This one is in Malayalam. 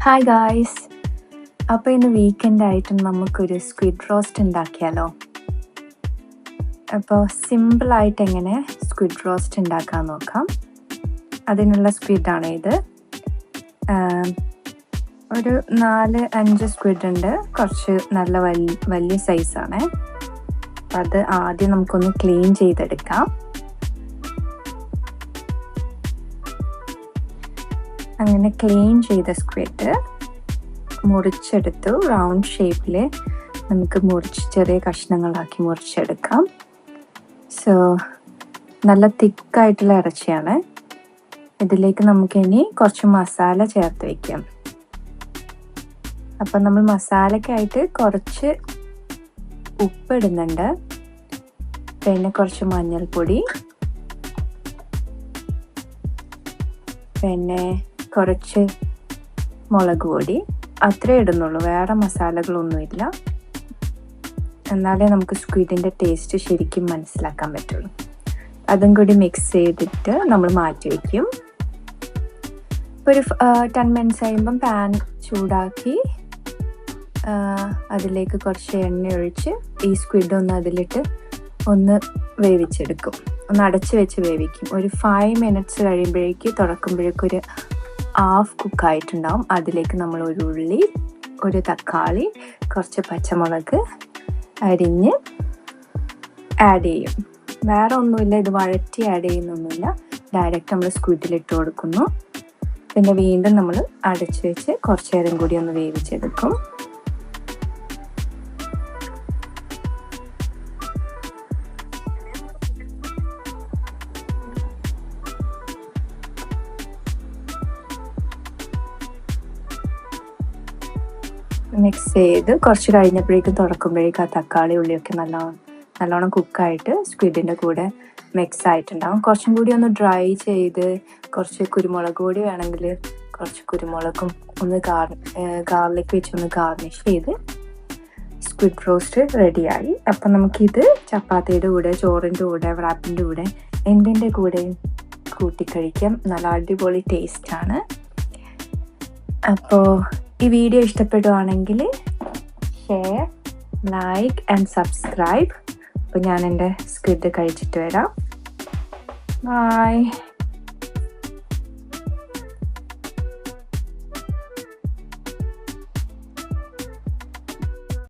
ഹായ് ഗായ്സ്, അപ്പോൾ ഇന്ന് വീക്കെൻഡ് ആയിട്ട് നമുക്കൊരു സ്ക്വിഡ് റോസ്റ്റ് ഉണ്ടാക്കിയാലോ. അപ്പോൾ സിമ്പിളായിട്ട് എങ്ങനെ സ്ക്വിഡ് റോസ്റ്റ് ഉണ്ടാക്കാൻ നോക്കാം. അതിനുള്ള സ്ക്വിഡാണ് ഇത്. ഒരു 4-5 സ്ക്വിഡ് ഉണ്ട്. കുറച്ച് നല്ല വലിയ സൈസാണ്. അത് ആദ്യം നമുക്കൊന്ന് ക്ലീൻ ചെയ്തെടുക്കാം. അങ്ങനെ ക്ലീൻ ചെയ്ത സ്ക്വിഡ് മുറിച്ചെടുത്തു. റൗണ്ട് ഷേപ്പിൽ നമുക്ക് ചെറിയ കഷ്ണങ്ങളാക്കി മുറിച്ചെടുക്കാം. സോ നല്ല തിക്കായിട്ടുള്ള ഇറച്ചിയാണ്. ഇതിലേക്ക് നമുക്കിനി കുറച്ച് മസാല ചേർത്ത് വയ്ക്കാം. അപ്പം നമ്മൾ മസാലയ്ക്കായിട്ട് കുറച്ച് ഉപ്പിടുന്നുണ്ട്, പിന്നെ കുറച്ച് മഞ്ഞൾപ്പൊടി, പിന്നെ കുറച്ച് മുളക് പൊടി, അത്രേ ഇടുന്നുള്ളൂ. വേറെ മസാലകളൊന്നുമില്ല. എന്നാലേ നമുക്ക് സ്ക്വിഡിൻ്റെ ടേസ്റ്റ് ശരിക്കും മനസ്സിലാക്കാൻ പറ്റുള്ളൂ. അതും കൂടി മിക്സ് ചെയ്തിട്ട് നമ്മൾ മാറ്റി വയ്ക്കും. ഒരു 10 മിനിറ്റ്സ് കഴിയുമ്പം പാൻ ചൂടാക്കി അതിലേക്ക് കുറച്ച് എണ്ണ ഒഴിച്ച് ഈ സ്ക്വിഡ് ഒന്ന് അതിലിട്ട് ഒന്ന് വേവിച്ചെടുക്കും. ഒന്ന് അടച്ച് വെച്ച് വേവിക്കും. ഒരു 5 മിനിറ്റ്സ് തുറക്കുമ്പോഴേക്കും ഒരു ഹാഫ് കുക്കായിട്ടുണ്ടാവും. അതിലേക്ക് നമ്മൾ ഒരു ഉള്ളി, ഒരു തക്കാളി, കുറച്ച് പച്ചമുളക് അരിഞ്ഞ് ആഡ് ചെയ്യും. വേറെ ഒന്നുമില്ല, ഇത് വഴറ്റി ആഡ് ചെയ്യുന്നൊന്നുമില്ല. ഡയറക്റ്റ് നമ്മൾ സ്ക്വിഡിലിട്ട് കൊടുക്കുന്നു. പിന്നെ വീണ്ടും നമ്മൾ അടച്ച് വെച്ച് കുറച്ച് നേരം കൂടി ഒന്ന് വേവിച്ചെടുക്കും. മിക്സ് ചെയ്ത് കുറച്ച് കഴിഞ്ഞപ്പോഴേക്കും തുറക്കുമ്പോഴേക്കും ആ തക്കാളി ഉള്ളിയൊക്കെ നല്ലോണം കുക്കായിട്ട് സ്ക്വിഡിൻ്റെ കൂടെ മിക്സ് ആയിട്ടുണ്ടാകും. കുറച്ചും കൂടി ഒന്ന് ഡ്രൈ ചെയ്ത് കുറച്ച് കുരുമുളക് പൊടി വേണമെങ്കിൽ കുറച്ച് കുരുമുളകും ഒന്ന് ഗാർലിക് വെച്ചൊന്ന് ഗാർണിഷ് ചെയ്ത് സ്ക്വിഡ് റോസ്റ്റ് റെഡിയായി. അപ്പം നമുക്കിത് ചപ്പാത്തിയുടെ കൂടെ, ചോറിൻ്റെ കൂടെ, വ്രാപ്പിൻ്റെ കൂടെ, എന്തിൻ്റെ കൂടെയും കൂട്ടിക്കഴിക്കാം. നല്ല അടിപൊളി ടേസ്റ്റാണ്. അപ്പോൾ ഈ വീഡിയോ ഇഷ്ടപ്പെടുവാണെങ്കിൽ ഷെയർ, ലൈക്ക് ആൻഡ് സബ്സ്ക്രൈബ്. അപ്പോൾ ഞാൻ എൻ്റെ സ്ക്വിഡ് കഴിച്ചിട്ട് വരാം. ബൈ.